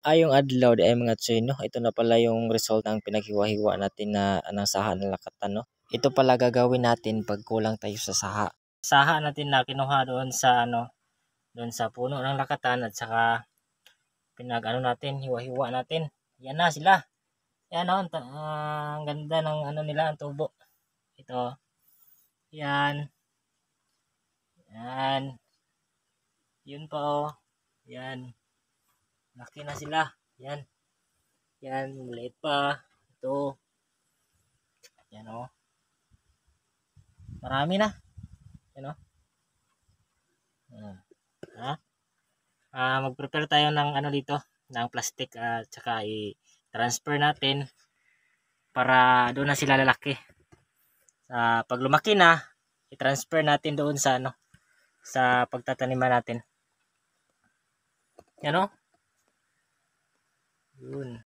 Yung adlaw di ay mga tsoy, no? Ito na pala yung result ng pinaghiwa-hiwa natin na ng saha ng lakatan, no? Ito pala gagawin natin pag kulang tayo sa saha. Saha natin na kinuha doon sa doon sa puno ng lakatan at saka natin, hiwa-hiwa natin. Yan na sila. Yan ang ganda ng nila, ang tubo. Ito. Yan. Yan. Yun pa Yan. Laki na sila. Yan. Yan, maliit pa. Ito. Yan Marami na. Yan Ha? Mag-prepare tayo ng dito, ng plastic at saka i-transfer natin para doon na sila lalaki. Sa pag lumaki na, i-transfer natin doon sa sa pagtataniman natin. Yan Yun.